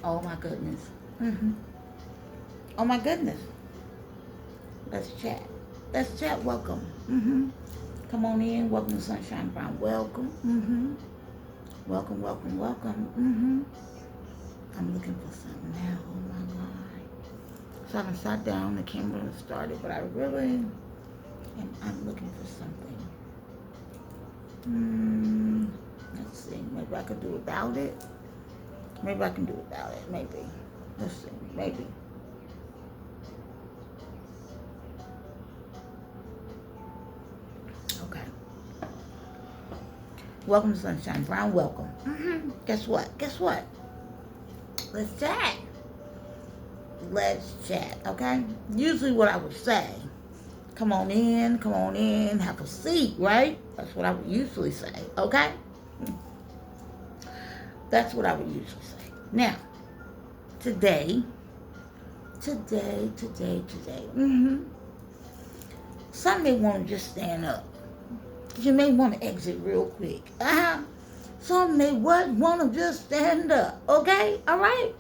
Oh my goodness. Oh my goodness. Let's chat. Let's chat. Welcome. Come on in. Welcome to Sunshine Brown. Welcome. Welcome, welcome, welcome. I'm looking for something now. Oh my God. So I haven't sat down. The camera started, but I really I'm looking for something. Let's see. Maybe I could do without it. Maybe I can do without it. Maybe. Let's see. Maybe. Okay. Welcome to Sunshine Brown. Welcome. Guess what? Guess what? Let's chat. Let's chat. Okay. Usually, what I would say. Come on in, have a seat, right? That's what I would usually say, okay? That's what I would usually say. Now, today, some may want to just stand up. You may want to exit real quick. Some may want to just stand up, okay? All right?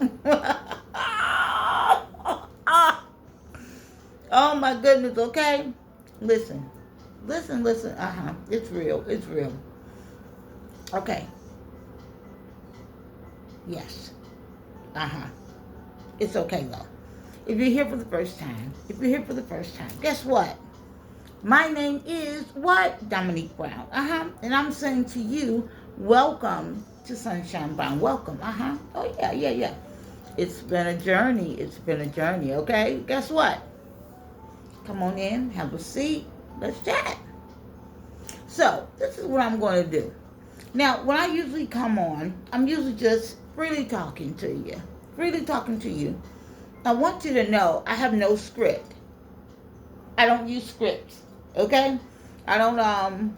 Oh my goodness, okay? Listen. It's real. Okay. Yes. It's okay though. If you're here for the first time, guess what? My name is what? Dominique Brown. And I'm saying to you, welcome to Sunshine Brown. Welcome. Oh yeah. It's been a journey. Okay? Guess what? Come on in, have a seat, let's chat. So, this is what I'm going to do. Now, when I usually come on, I'm usually just freely talking to you. I want you to know I have no script. I don't use scripts, okay? I don't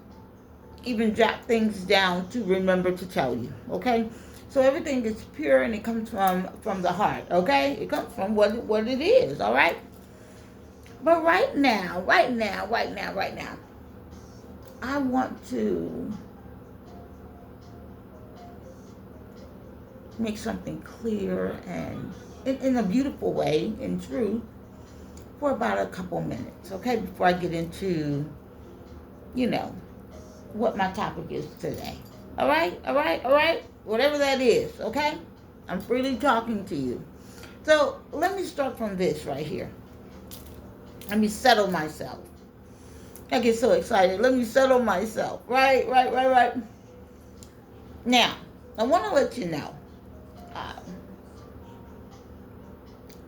even jot things down to remember to tell you, okay? So everything is pure and it comes from the heart, okay? It comes from what it is, all right? But right now, I want to make something clear and in a beautiful way and true for about a couple minutes, okay? Before I get into, what my topic is today. All right? Whatever that is, okay? I'm freely talking to you. So let me start from this right here. Let me settle myself. I get so excited. Let me settle myself. Right. Now, I want to let you know,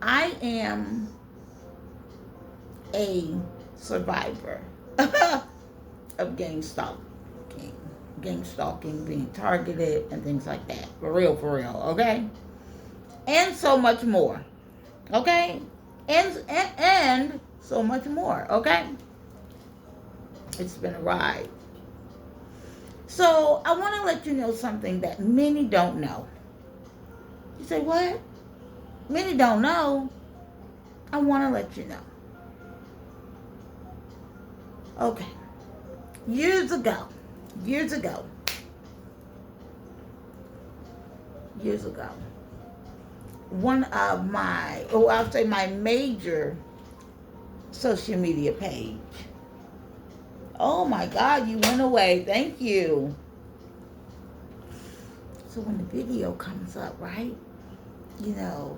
I am a survivor of gang stalking, being targeted, and things like that. For real, okay? And so much more, okay? And so much more, okay? It's been a ride. So I want to let you know something that many don't know. You say, what? Many don't know. I want to let you know. Okay. Years ago, one of I'll say my major social media page. Oh my God, you went away. Thank you. So when the video comes up, right? Even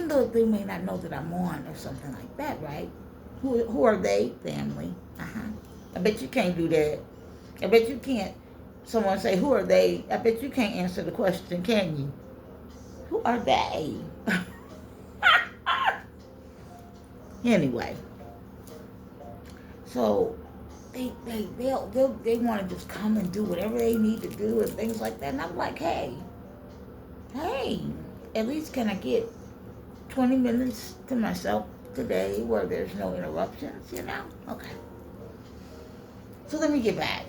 though they may not know that I'm on or something like that, right? Who are they? Family. I bet you can't do that. I bet you can't. Someone say, who are they? I bet you can't answer the question, can you? Who are they? Anyway. So they want to just come and do whatever they need to do and things like that. And I'm like, hey, at least can I get 20 minutes to myself today where there's no interruptions, Okay. So let me get back.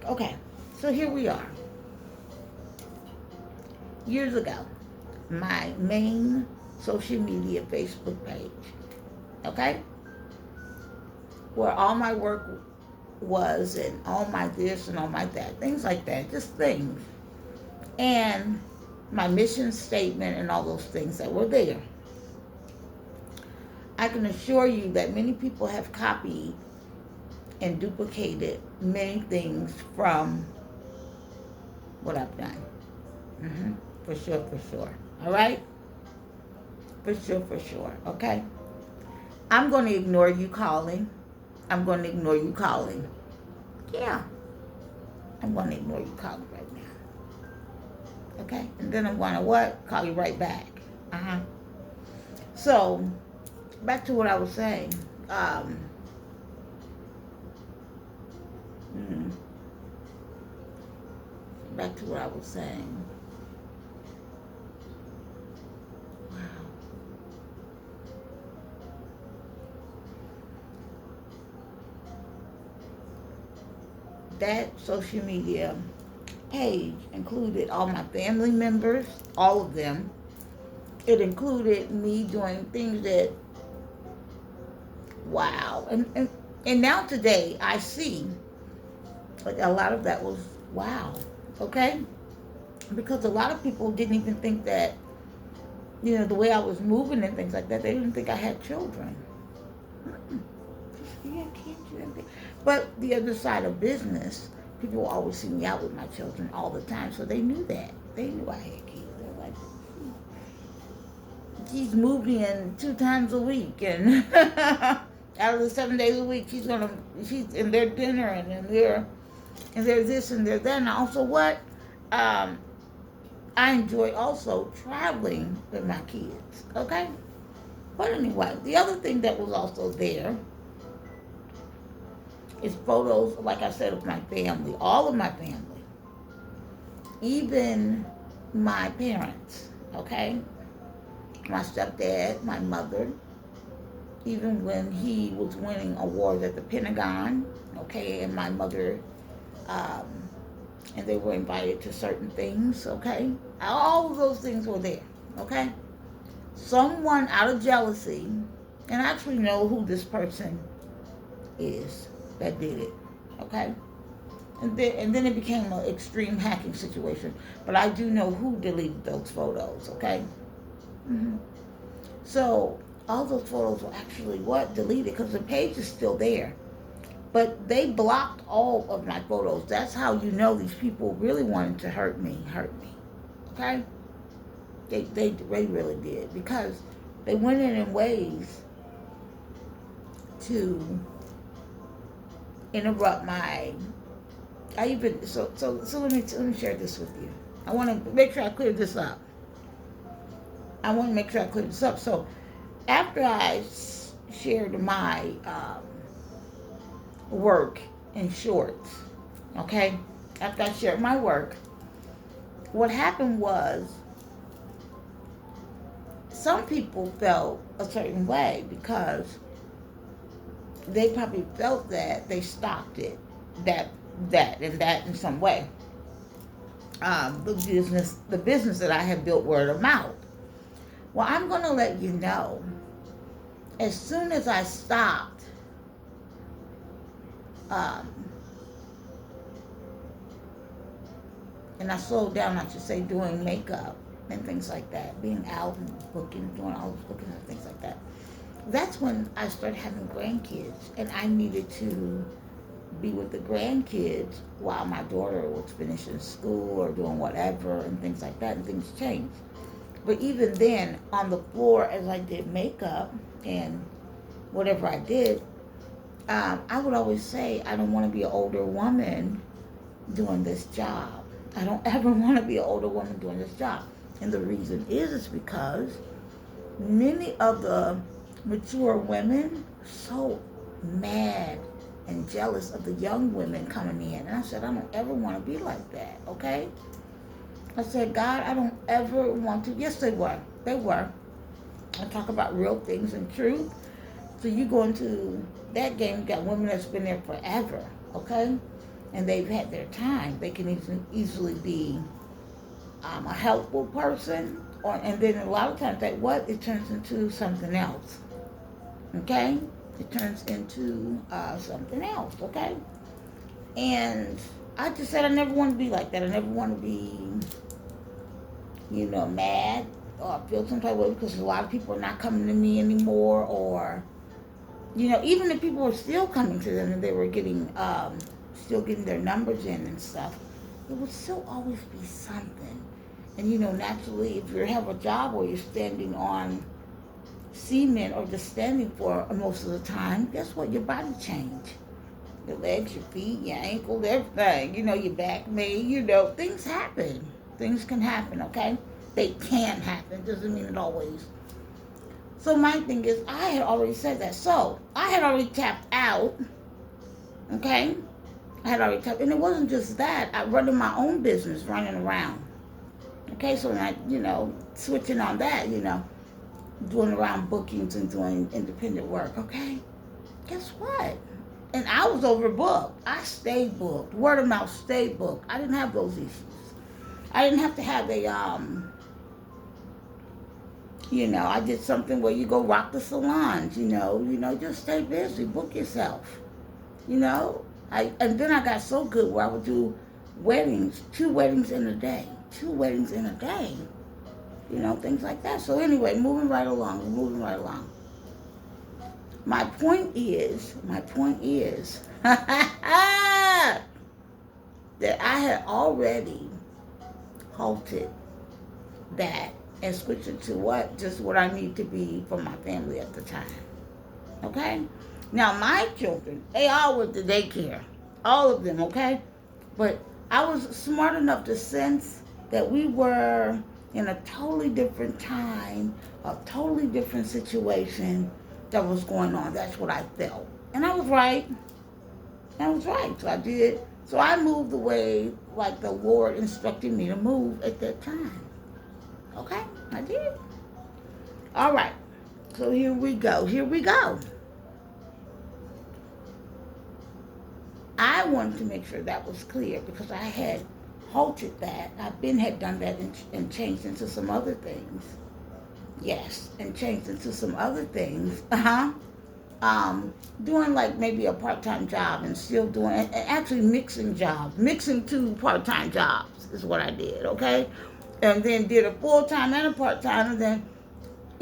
Okay. So here we are. Years ago, my main social media Facebook page, okay? Where all my work was and all my this and all my that, things like that, just things. And my mission statement and all those things that were there. I can assure you that many people have copied and duplicated many things from what I've done. For sure, for sure. All right? For sure, for sure. Okay? I'm going to ignore you calling. I'm going to ignore you calling. Yeah. I'm going to ignore you calling right now. Okay? And then I'm going to what? Call you right back. So, back to what I was saying. Back to what I was saying. Wow. That social media page included all my family members, all of them. It included me doing things that, wow. And now today I see a lot of that was wow. Okay? Because a lot of people didn't even think that, the way I was moving and things like that, they didn't think I had children. Yeah, kids. But the other side of business, people always see me out with my children all the time, so they knew that. They knew I had kids. They're like, she's moving in 2 times a week, and out of the 7 days a week, she's in their dinner, and then there's this and there's that. And also what? I enjoy also traveling with my kids. Okay? But anyway, the other thing that was also there is photos, like I said, of my family, all of my family, even my parents, okay? My stepdad, my mother, even when he was winning awards at the Pentagon, okay, and my mother, and they were invited to certain things, okay? All of those things were there, okay? Someone out of jealousy, and I actually know who this person is that did it, okay? And then it became an extreme hacking situation. But I do know who deleted those photos, okay? So all those photos were actually deleted, because the page is still there. But they blocked all of my photos. That's how you know these people really wanted to hurt me, okay? They really did, because they went in ways to interrupt so let me share this with you. I want to make sure I clear this up. So after I shared my work in shorts, okay? After I shared my work, what happened was some people felt a certain way, because they probably felt that they stopped it, that in some way. The business that I had built word of mouth. Well, I'm going to let you know, as soon as I stopped, and I slowed down, I should say, doing makeup and things like that, being out and booking, doing all those bookings and things like that, that's when I started having grandkids, and I needed to be with the grandkids while my daughter was finishing school or doing whatever and things like that, and things changed. But even then, on the floor, as I did makeup and whatever I did, I would always say, I don't want to be an older woman doing this job. I don't ever want to be an older woman doing this job. And the reason is because many of the mature women are so mad and jealous of the young women coming in. And I said, I don't ever want to be like that, okay? I said, God, I don't ever want to. Yes, they were. They were. I talk about real things and truth. So you go into that game, you got women that's been there forever, okay? And they've had their time. They can easily be a helpful person, and then a lot of times it turns into something else, okay? It turns into something else, okay? And I just said I never want to be like that. I never want to be mad or feel some type of way because a lot of people are not coming to me anymore, or even if people were still coming to them and they were still getting their numbers in and stuff, it would still always be something. And naturally, if you have a job where you're standing on cement or just standing for most of the time, guess what? Your body change. Your legs, your feet, your ankles, everything. Your back may, things happen. Things can happen, okay? They can happen. Doesn't mean it always. So my thing is, I had already said that. So I had already tapped out, okay? I had already tapped, and it wasn't just that. I running my own business, running around. Okay, so I, switching on that, doing around bookings and doing independent work, okay? Guess what? And I was overbooked. I stayed booked. Word of mouth stayed booked. I didn't have those issues. I didn't have to have I did something where you go rock the salons, just stay busy, book yourself, and then I got so good where I would do weddings, 2 weddings in a day, things like that. So anyway, moving right along. My point is that I had already halted that and switched it to just what I need to be for my family at the time. Okay? Now my children, they all went to daycare. All of them, okay? But I was smart enough to sense that we were in a totally different time, a totally different situation that was going on. That's what I felt. And I was right. So I did. So I moved the way like the Lord instructed me to move at that time. Okay? I did. All right. So here we go. I wanted to make sure that was clear because I had halted that. Had done that and changed into some other things. Yes, and changed into some other things. Doing like maybe a part-time job and still doing, and actually mixing 2 part-time jobs is what I did, okay? And then did a full-time and a part-time, and then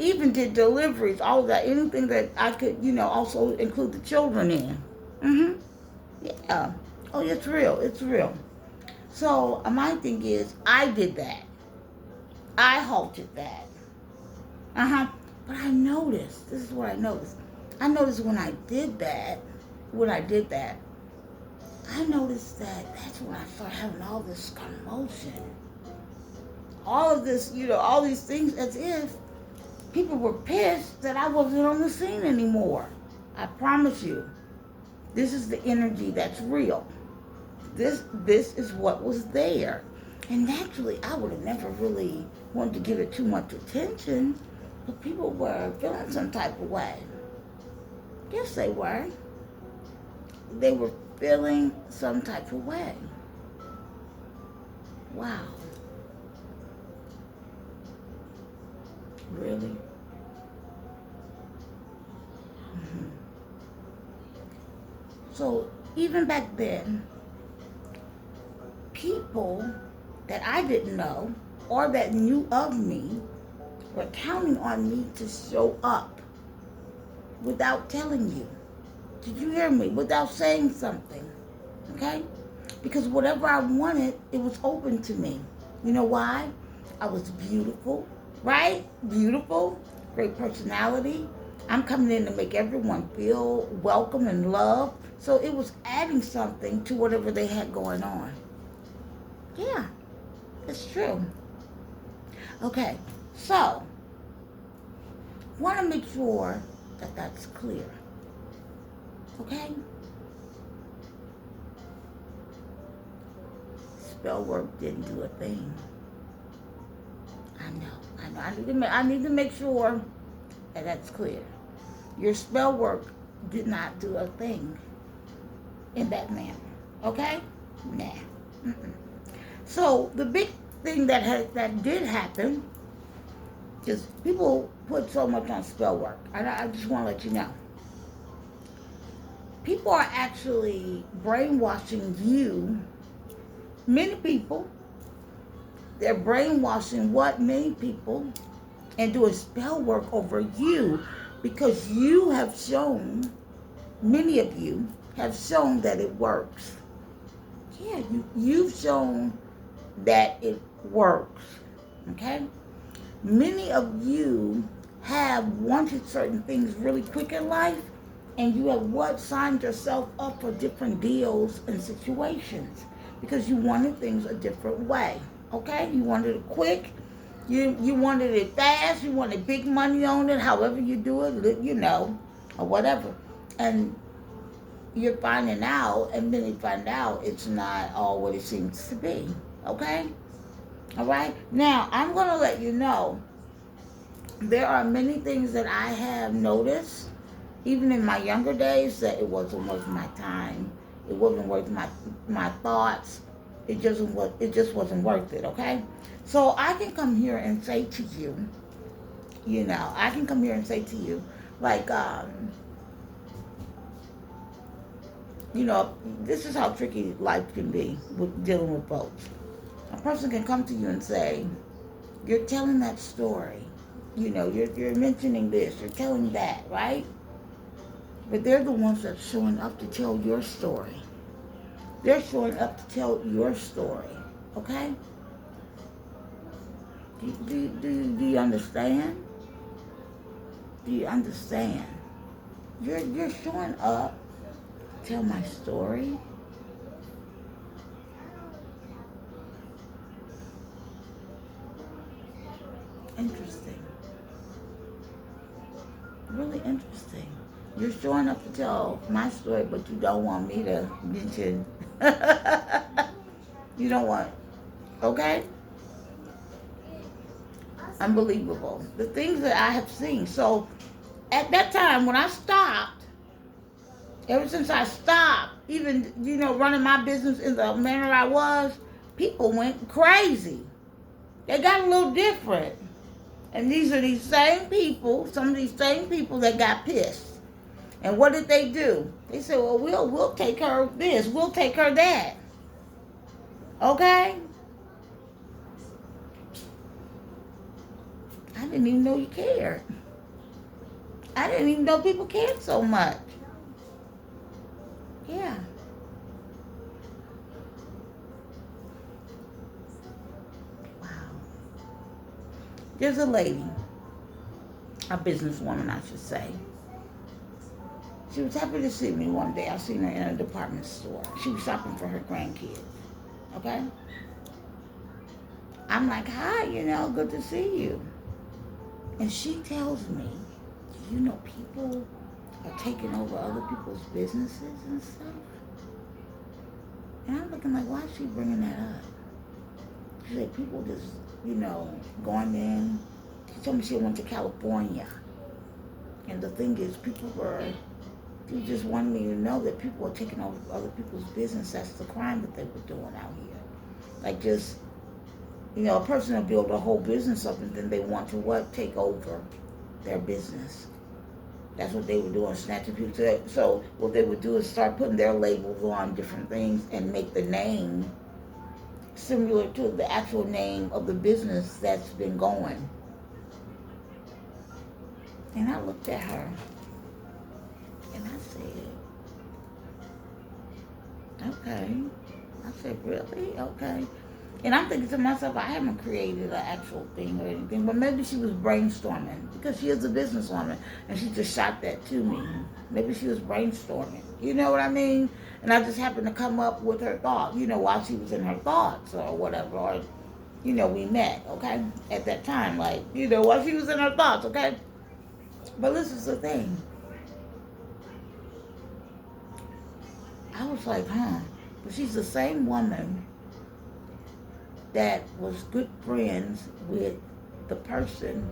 even did deliveries, all of that, anything that I could, also include the children in. Yeah. Oh, it's real. So my thing is, I did that. I halted that. But I noticed, this is what I noticed. I noticed when I did that, I noticed that that's when I started having all this commotion. All of this, all these things, as if people were pissed that I wasn't on the scene anymore. I promise you. This is the energy that's real. This is what was there. And naturally, I would have never really wanted to give it too much attention, but people were feeling some type of way. Yes, they were. They were feeling some type of way. Wow. Really? So even back then, people that I didn't know or that knew of me were counting on me to show up without telling you. Did you hear me? Without saying something. Okay? Because whatever I wanted, it was open to me. You know why? I was beautiful, right? Beautiful, great personality. I'm coming in to make everyone feel welcome and loved. So it was adding something to whatever they had going on. Yeah, it's true. Okay, so want to make sure that that's clear. Okay? Spell work didn't do a thing. I know. I need to make sure that that's clear. Your spell work did not do a thing in that manner. Okay? Nah. Mm-mm. So the big thing that did happen is people put so much on spell work. I just want to let you know. People are actually brainwashing you, many people, They're brainwashing what many people and doing spell work over you because you have shown, many of you have shown that it works. Yeah, you've shown that it works. Okay? Many of you have wanted certain things really quick in life, and you have what signed yourself up for different deals and situations because you wanted things a different way. Okay? You wanted it quick, you wanted it fast, you wanted big money on it, however you do it, you know, or whatever. And you're finding out, and then you find out it's not all what it seems to be. Okay? All right? Now, I'm going to let you know there are many things that I have noticed, even in my younger days, that it wasn't worth my time. It wasn't worth my thoughts. It just wasn't worth it, okay? So I can come here and say to you, I can come here and say to you, like, this is how tricky life can be with dealing with folks. A person can come to you and say, you're telling that story. You're mentioning this, you're telling that, right? But they're the ones that's showing up to tell your story. They're showing up to tell your story, okay? Do you understand? Do you understand? You're showing up to tell my story. Interesting. Really interesting. You're showing up to tell my story, but you don't want me to mention. You don't want, okay? Unbelievable. The things that I have seen. So at that time when I stopped, ever since I stopped, even, running my business in the manner I was, people went crazy. They got a little different. And these are these same people, some of these same people that got pissed. And what did they do? They said, well, we'll take her this, we'll take her that. Okay? I didn't even know you cared. I didn't even know people cared so much. Yeah. Wow. There's a lady, a businesswoman, I should say. She was happy to see me one day. I seen her in a department store. She was shopping for her grandkids. Okay? I'm like, hi, good to see you. And she tells me, people are taking over other people's businesses and stuff. And I'm looking like, why is she bringing that up? She said, people just, going in. She told me she went to California. And the thing is, she just wanted me to know that people are taking over other people's business. That's the crime that they were doing out here. Like just, a person will build a whole business up and then they want to take over their business. That's what they were doing, snatching people. So what they would do is start putting their labels on different things and make the name similar to the actual name of the business that's been going. And I looked at her and I said, okay. I said, really? Okay. And I'm thinking to myself, I haven't created an actual thing or anything, but maybe she was brainstorming because she is a businesswoman and she just shot that to me. Maybe she was brainstorming. You know what I mean? And I just happened to come up with her thought, while she was in her thoughts or whatever. Or, we met, okay, at that time, like, while she was in her thoughts, okay? But this is the thing. I was like, but she's the same woman that was good friends with the person,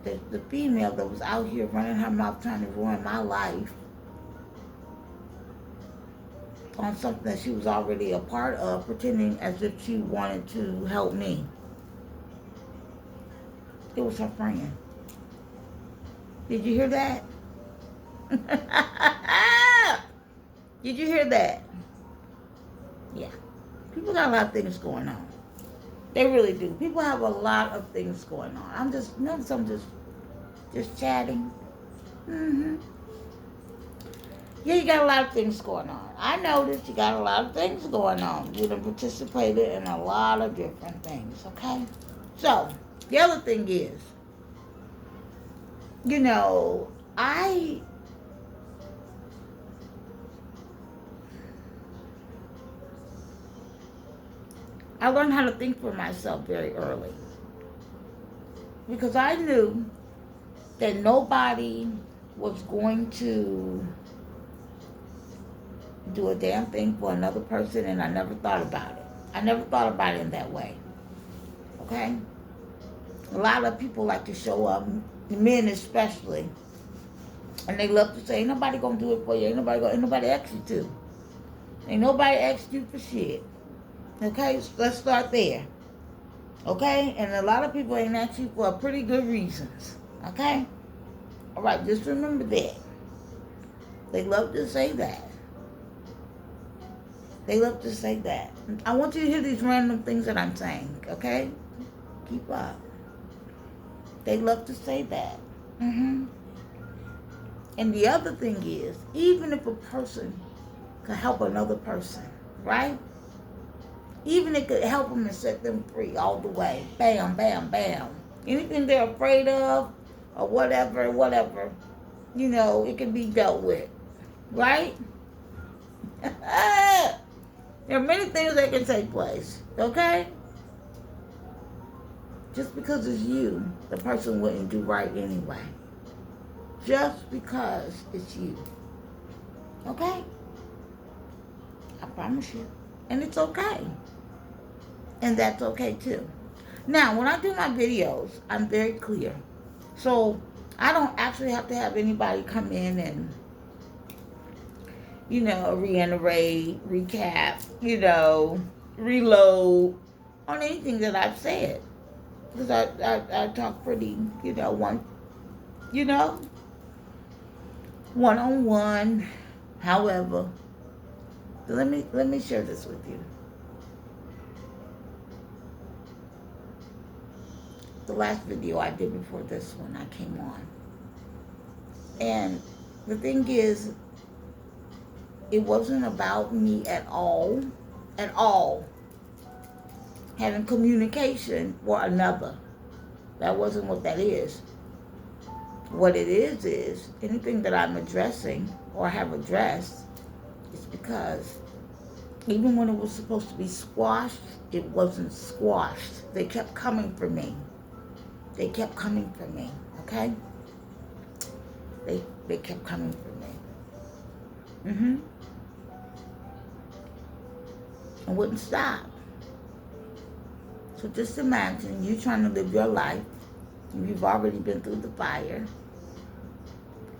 the female that was out here running her mouth trying to ruin my life on something that she was already a part of, pretending as if she wanted to help me. It was her friend. Did you hear that? Did you hear that? Yeah. People got a lot of things going on. They really do. People have a lot of things going on. I'm just chatting. Mm-hmm. Yeah, you got a lot of things going on. I noticed you got a lot of things going on. You done participated in a lot of different things, okay? So, the other thing is, you know, I learned how to think for myself very early. Because I knew that nobody was going to do a damn thing for another person, and I never thought about it. I never thought about it in that way. Okay? A lot of people like to show up, men especially, and they love to say, ain't nobody gonna do it for you, ain't nobody ask you to. Ain't nobody asked you for shit. Okay? So let's start there. Okay? And a lot of people ain't asked you for pretty good reasons. Okay? Alright, just remember that. They love to say that. They love to say that. I want you to hear these random things that I'm saying, okay? Keep up. They love to say that. Mm-hmm. And the other thing is, even if a person could help another person, right? Even if it could help them and set them free all the way. Bam, bam, bam. Anything they're afraid of or whatever, you know, it can be dealt with. Right? There are many things that can take place, okay? Just because it's you, the person wouldn't do right anyway. Just because it's you. Okay? I promise you. And it's okay. And that's okay too. Now, when I do my videos, I'm very clear. So, I don't actually have to have anybody come in and, you know, reiterate, recap, you know, reload on anything that I've said. Because I talk pretty, you know, one-on-one. However, let me share this with you. The last video I did before this one, I came on. And the thing is, it wasn't about me at all, having communication for another. That wasn't what that is. What it is anything that I'm addressing or have addressed is because even when it was supposed to be squashed, it wasn't squashed. They kept coming for me. They kept coming for me, okay? They kept coming for me. Mm-hmm. I wouldn't stop. So just imagine you trying to live your life. You've already been through the fire.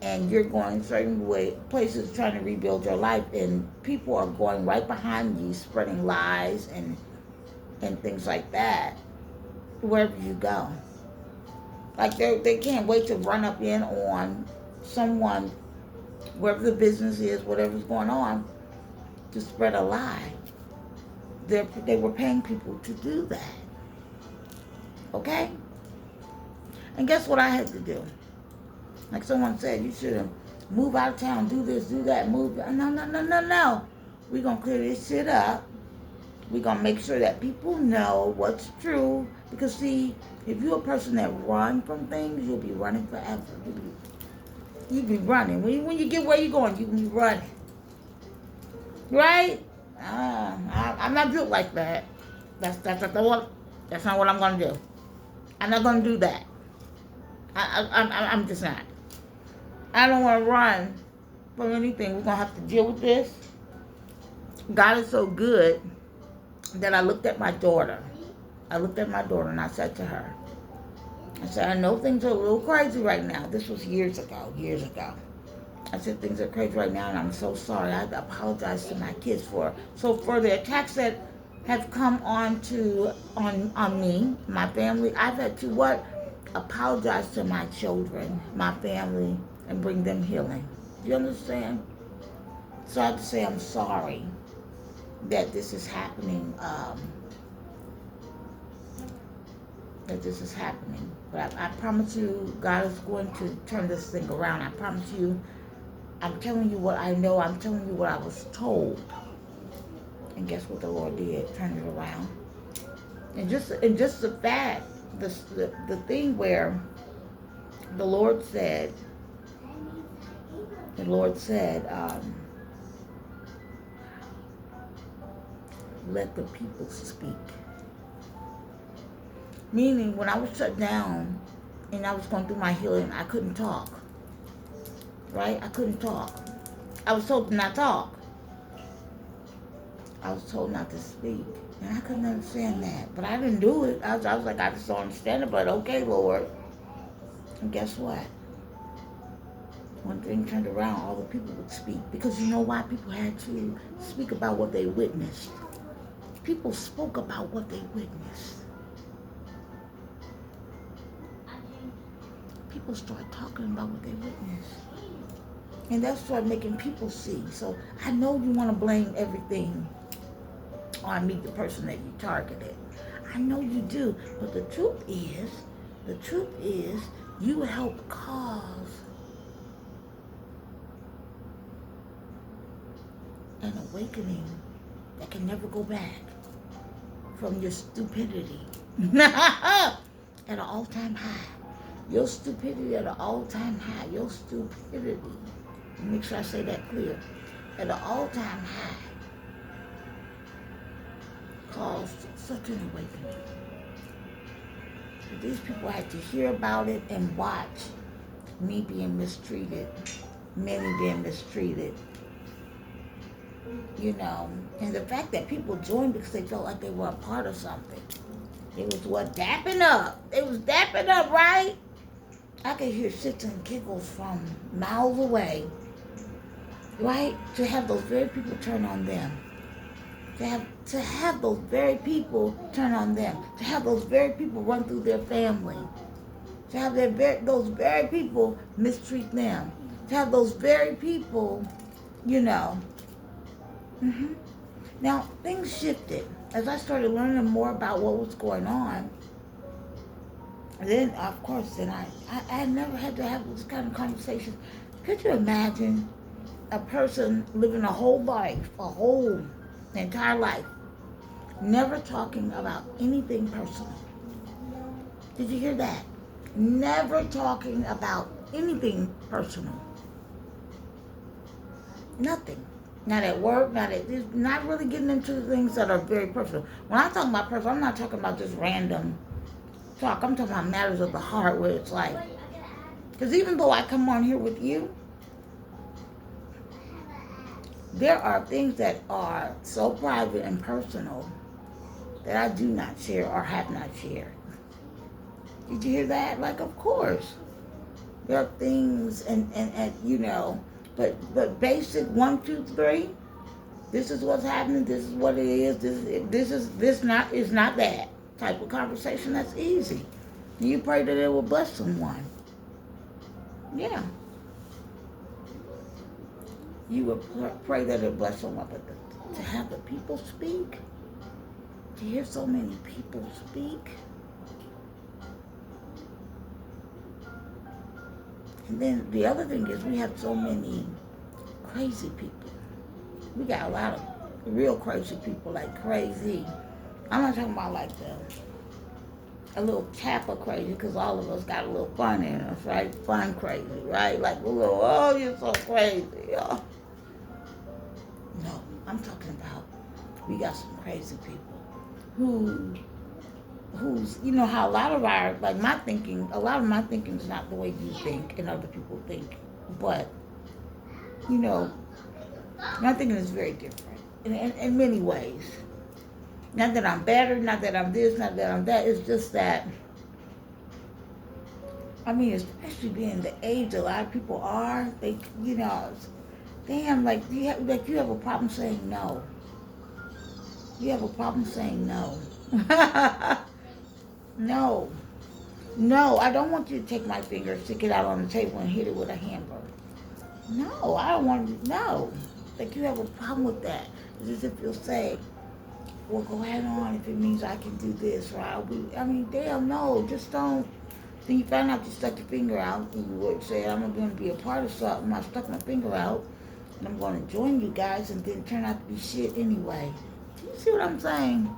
And you're going certain places trying to rebuild your life. And people are going right behind you, spreading lies and things like that, wherever you go. Like they can't wait to run up in on someone, wherever the business is, whatever's going on, to spread a lie. They were paying people to do that. Okay? And guess what I had to do? Like someone said, you should move out of town, do this, do that, move. No. We're going to clear this shit up. We're going to make sure that people know what's true. Because see, if you're a person that runs from things, you'll be running forever. You'll be running. When you get where you're going, you can be running. Right? I'm not built like that. That's not what I'm going to do. I'm not going to do that. I'm just not. I don't want to run from anything. We're going to have to deal with this. God is so good that I looked at my daughter. And I said to her, I know things are a little crazy right now. This was years ago. I said, things are crazy right now, and I'm so sorry. I apologize to my kids for the attacks that have come on me, my family. I've had to apologize to my children, my family, and bring them healing. Do you understand? So I have to say I'm sorry. that this is happening. That this is happening. But I promise you, God is going to turn this thing around. I promise you. I'm telling you what I know. I'm telling you what I was told. And guess what the Lord did? Turn it around. And just the fact, the thing where the Lord said, let the people speak. Meaning, when I was shut down and I was going through my healing, I couldn't talk. Right? I couldn't talk. I was told to not talk. I was told not to speak. And I couldn't understand that. But I didn't do it. I was like, I just don't understand it. But okay, Lord. And guess what? When things turned around, all the people would speak. Because you know why? People had to speak about what they witnessed. People spoke about what they witnessed. People started talking about what they witnessed. And that started making people see. So I know you want to blame everything on me, the person that you targeted. I know you do. But the truth is, you help cause an awakening that can never go back from your stupidity at an all-time high. Your stupidity at an all-time high. Your stupidity. Make sure I say that clear. At an all-time high caused such an awakening. These people had to hear about it and watch me being mistreated, many being mistreated. You know, and the fact that people joined because they felt like they were a part of something. It was what? Dapping up. It was dapping up, right? I could hear shits and giggles from miles away. Right? To have those very people turn on them. To have those very people turn on them. To have those very people run through their family. To have those very people mistreat them. To have those very people, you know. Now, things shifted. As I started learning more about what was going on, then, of course, I never had to have this kind of conversation. Could you imagine a person living a whole life, entire life, never talking about anything personal? Did you hear that? Never talking about anything personal. Nothing. Not at work, not really getting into things that are very personal. When I talk about personal, I'm not talking about just random talk. I'm talking about matters of the heart where it's like, because even though I come on here with you, there are things that are so private and personal that I do not share or have not shared. Did you hear that? Like, of course. There are things and you know, but basic 1, 2, 3. This is what's happening. This is what it is. This is not that type of conversation. That's easy. You pray that it will bless someone. Yeah. You would pray that it will bless someone, but to have the people speak, to hear so many people speak, and then the other thing is we have so many crazy people. We got a lot of real crazy people, like crazy. I'm not talking about like a little tap of crazy, because all of us got a little fun in us, right? Fun crazy, right? Like a little, oh, you're so crazy. Oh. No, I'm talking about we got some crazy people who's, you know how a lot of my thinking is not the way you think and other people think. But, you know, my thinking is very different in many ways. Not that I'm better, not that I'm this, not that I'm that. It's just that, I mean, especially being the age a lot of people are, they, you know, damn, like you have a problem saying no. You have a problem saying no. No, I don't want you to take my finger, stick it out on the table, and hit it with a hammer. No, I don't want to. No, like you have a problem with that. It's as if you'll say, well, go ahead on if it means I can do this, or I'll be, I mean, damn, no, just don't. Then you find out you stuck your finger out, and you would say, I'm going to be a part of something. I stuck my finger out, and I'm going to join you guys, and then turn out to be shit anyway. Do you see what I'm saying?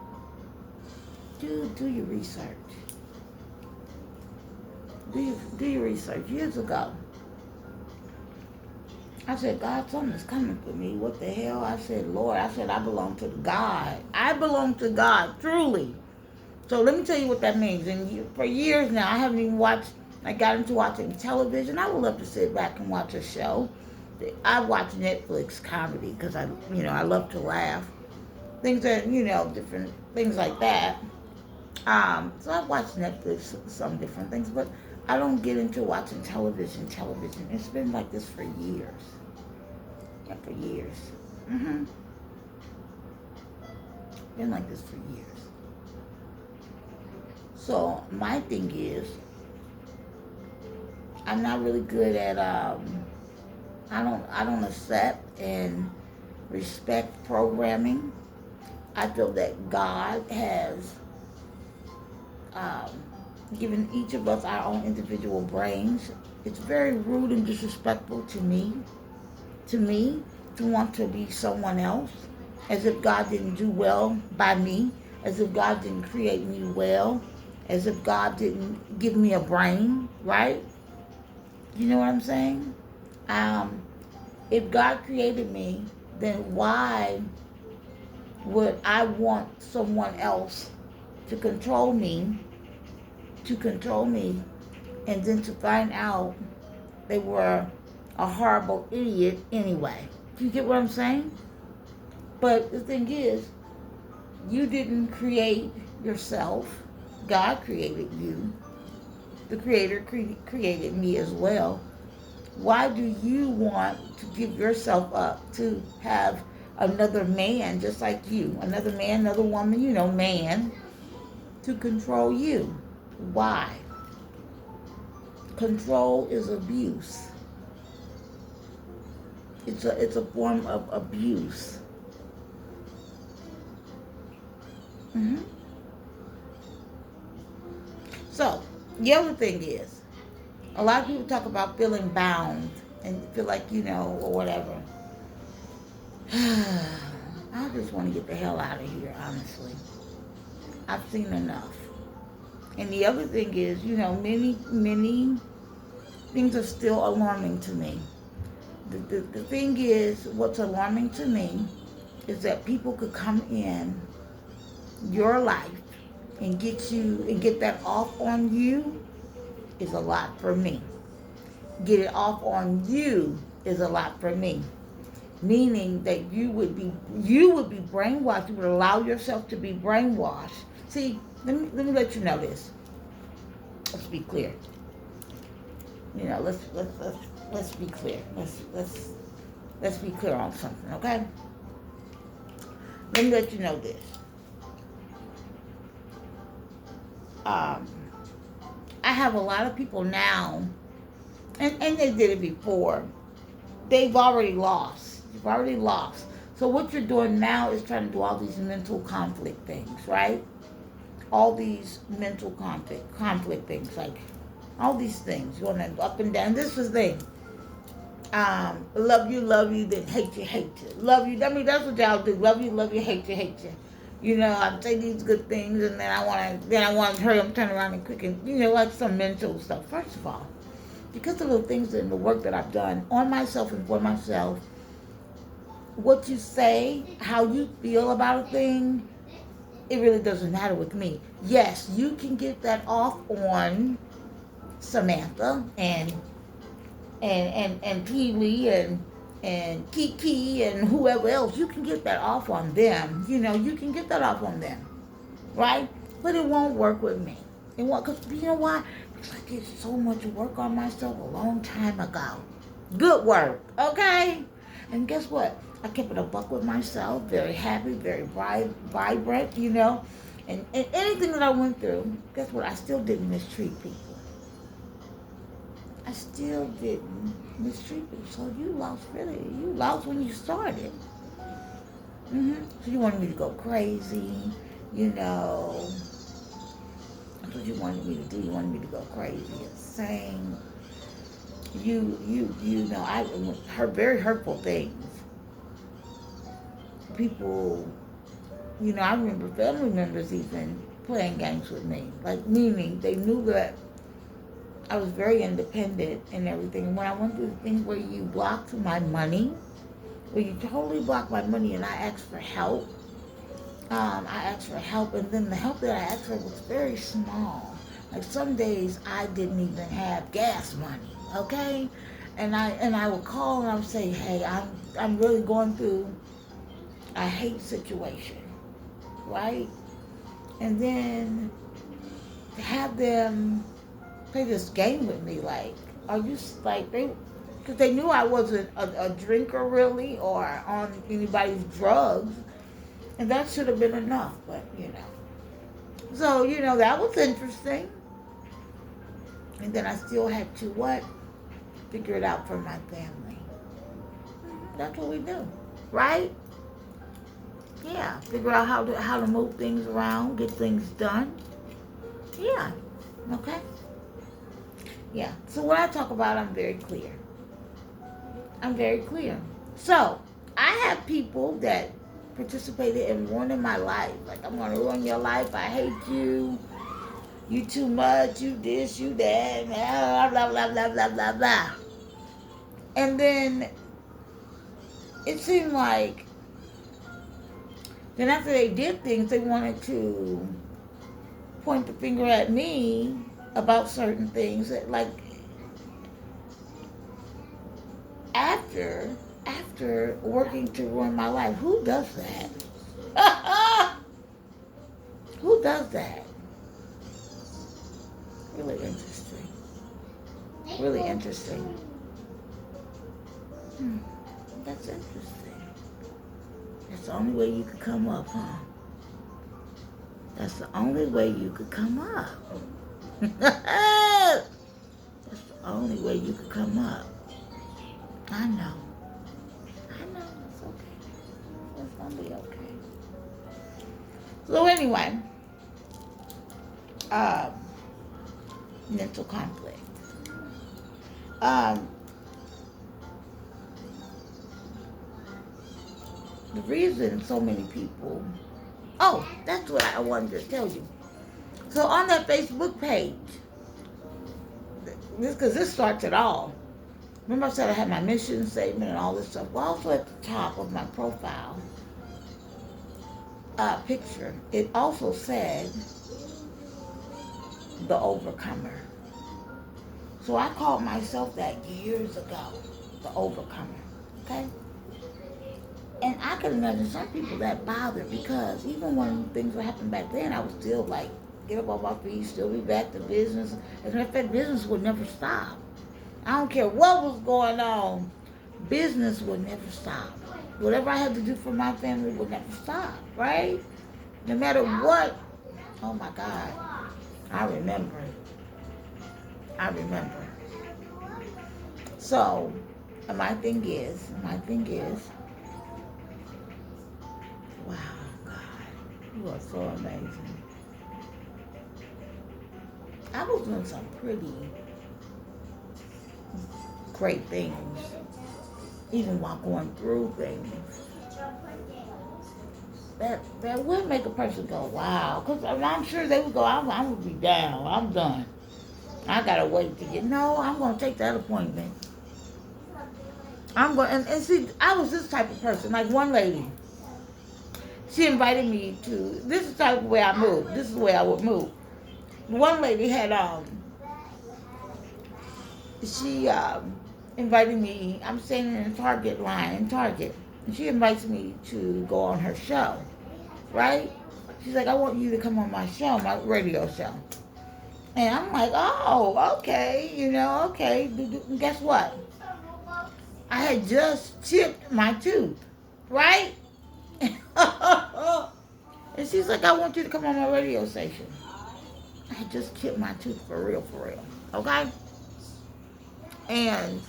Do your research. Do your research. Years ago, I said, God, something's coming for me. What the hell? I said, Lord, I said, I belong to God. I belong to God, truly. So let me tell you what that means. And for years now, I haven't even watched, I got into watching television. I would love to sit back and watch a show. I watch Netflix comedy because I love to laugh. Things that, different things like that. So I've watched Netflix, some different things, but I don't get into watching television. It's been like this for years. Yeah, for years. Been like this for years. So my thing is, I'm not really good at, I don't accept and respect programming. I feel that God has given each of us our own individual brains. It's very rude and disrespectful to me to want to be someone else, as if God didn't do well by me, as if God didn't create me well, as if God didn't give me a brain, right? You know what I'm saying? If God created me, then why would I want someone else to control me, and then to find out they were a horrible idiot anyway? Do you get what I'm saying? But the thing is, you didn't create yourself. God created you. The Creator created me as well. Why do you want to give yourself up to have another man just like you, another man, another woman, man, to control you? Why? Control is abuse. It's a form of abuse. So, the other thing is, a lot of people talk about feeling bound and feel like, or whatever. I just want to get the hell out of here, honestly. I've seen enough. And the other thing is, many things are still alarming to me. The thing is, what's alarming to me is that people could come in your life and get that off on you is a lot for me. Get it off on you is a lot for me. Meaning that you would be brainwashed. You would allow yourself to be brainwashed. See, let me let you know this. Let's be clear. Let's be clear. Let's be clear on something, okay? Let me let you know this. I have a lot of people now, and they did it before. They've already lost. You've already lost. So what you're doing now is trying to do all these mental conflict things, right? All these mental conflict things, like all these things. You want to up and down. This is the thing. Love you, then hate you. Love you. I mean, that's what y'all do. Love you, hate you. I say these good things, and then I want to hurry up, turn around and quick, and like some mental stuff. First of all, because of the things in the work that I've done on myself and for myself, what you say, how you feel about a thing, it really doesn't matter with me. Yes, you can get that off on Samantha and Pee Wee and Kiki and whoever else. You can get that off on them. You can get that off on them, right? But it won't work with me. It won't, because you know why? Because I did so much work on myself a long time ago. Good work, okay? And guess what? I kept it a buck with myself, very happy, very vibrant, And anything that I went through, guess what? I still didn't mistreat people. I still didn't mistreat people. So you lost when you started. So you wanted me to go crazy, you know. That's what you wanted me to do. You wanted me to go crazy, insane. You know, I heard very hurtful things. People, you know, I remember family members even playing games with me. Like, meaning they knew that I was very independent and everything. When I went through the thing where you blocked my money, where you totally blocked my money and I asked for help, and then the help that I asked for was very small. Like some days I didn't even have gas money, okay? And I would call and I would say, hey, I'm really going through a hate situation, right? And then to have them play this game with me, like, are you like they? Because they knew I wasn't a drinker really or on anybody's drugs, and that should have been enough. But you know, so you know that was interesting. And then I still had to what? Figure it out for my family. That's what we do, right? Yeah, figure out how to move things around, get things done. Yeah, okay. Yeah. So when I talk about, I'm very clear. I'm very clear. So I have people that participated in ruining my life. Like, I'm gonna ruin your life. I hate you. You too much. You this. You that. Blah blah blah blah blah blah blah. And then it seemed like then after they did things, they wanted to point the finger at me about certain things. That, like after working to ruin my life, who does that? Who does that? Really interesting. Really interesting. That's interesting. That's the only way you could come up, huh? That's the only way you could come up. That's the only way you could come up. I know. It's okay. It's gonna be okay. So anyway, mental conflict. The reason so many people. Oh, that's what I wanted to tell you. So on that Facebook page, because this starts it all. Remember I said I had my mission statement and all this stuff. Well, also at the top of my profile picture, it also said the overcomer. So I called myself that years ago, the overcomer. Okay? And I can imagine some people that bothered because even when things were happening back then, I was still like, get up on my feet, still be back to business. As a matter of fact, business would never stop. I don't care what was going on, business would never stop. Whatever I had to do for my family would never stop, right? No matter what. Oh my God. I remember. So, my thing is, wow, God, you are so amazing. I was doing some pretty great things, even while going through things that would make a person go, wow. Because I'm sure they would go, I'm going to be down. I'm done. I got to wait to get, no, I'm going to take that appointment. I'm going, and see, I was this type of person. Like one lady, she invited me to, this is the type of way I move. This is the way I would move. One lady had, she invited me, I'm standing in the Target line, and she invites me to go on her show, right? She's like, I want you to come on my show, my radio show. And I'm like, oh, okay, okay. And guess what? I had just chipped my tooth, right? And she's like, I want you to come on my radio station. I had just chipped my tooth for real, okay? And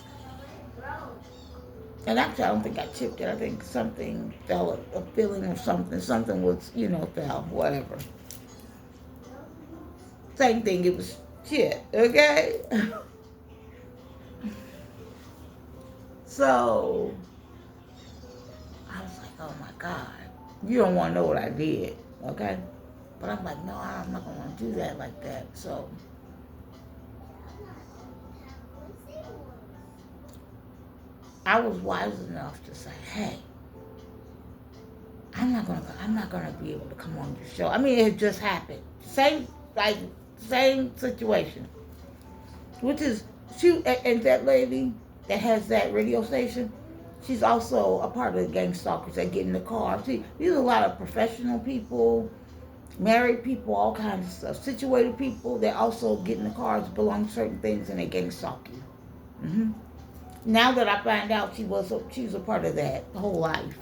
And actually, I don't think I chipped it. I think something fell, a filling or something. Something was, fell, whatever. Same thing, it was shit, okay? So, I was like, oh my God. You don't want to know what I did, okay? But I'm like, no, I'm not going to want to do that like that. So, I was wise enough to say, hey, I'm not gonna be able to come on your show. I mean, it just happened. Same situation. Which is, and that lady that has that radio station, she's also a part of the gang stalkers that get in the car. See, these are a lot of professional people, married people, all kinds of stuff. Situated people that also get in the cars, belong to certain things, and they gang stalk you. Mm-hmm. Now that I find out she was a part of that the whole life.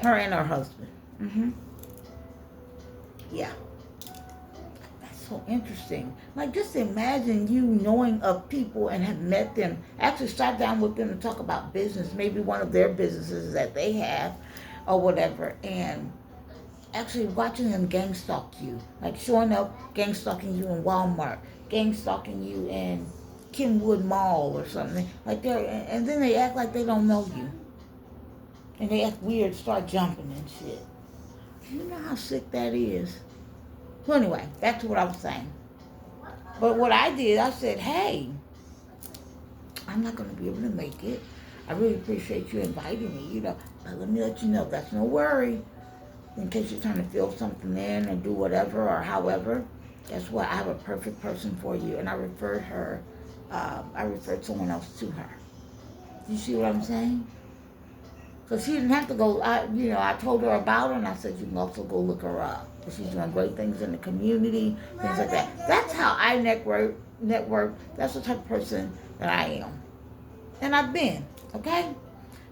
Her and her husband. Mm-hmm. Yeah. That's so interesting. Like, just imagine you knowing of people and have met them. Actually sat down with them to talk about business, maybe one of their businesses that they have or whatever, and actually watching them gang stalk you. Like showing up, gang stalking you in Walmart, gang stalking you in Kenwood Mall or something. Like and then they act like they don't know you. And they act weird, start jumping and shit. You know how sick that is? So anyway, that's what I was saying. But what I did, I said, hey, I'm not going to be able to make it. I really appreciate you inviting me, But let me let you know, that's no worry. In case you're trying to fill something in or do whatever or however, guess what? I have a perfect person for you. And I referred someone else to her. You see what I'm saying? So she didn't have to go, I told her about her and I said, you can also go look her up. She's doing great things in the community, things like that. That's how I network. That's the type of person that I am. And I've been, okay?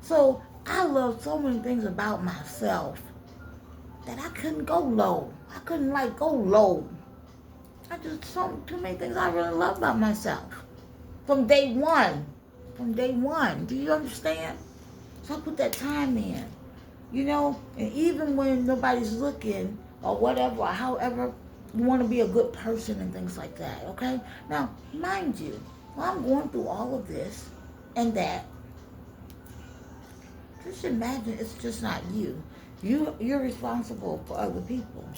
So I love so many things about myself that I couldn't go low. I couldn't go low. I just too many things I really love about myself. From day one. Do you understand? So I put that time in. And even when nobody's looking or whatever, or however, you want to be a good person and things like that, okay? Now, mind you, while I'm going through all of this and that, just imagine it's just not you. You're responsible for other people.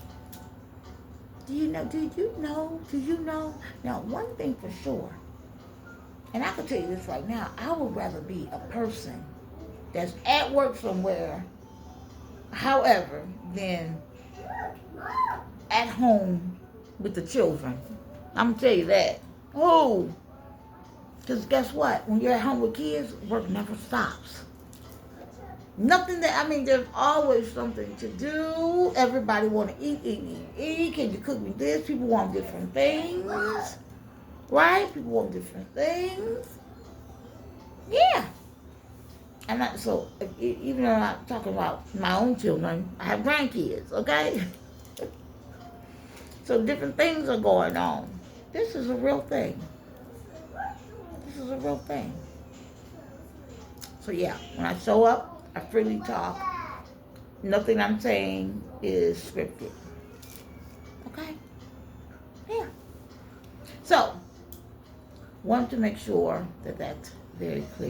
Do you know? Now, one thing for sure, and I can tell you this right now, I would rather be a person that's at work somewhere, however, than at home with the children. I'm gonna tell you that. Oh, because guess what? When you're at home with kids, work never stops. There's always something to do. Everybody want to eat. Can you cook me this? People want different things, right? People want different things. Yeah. Even though I'm not talking about my own children, I have grandkids, okay? So different things are going on. This is a real thing. So yeah, when I show up, I freely talk. Nothing I'm saying is scripted. Okay? Yeah. So, wanted to make sure that that's very clear.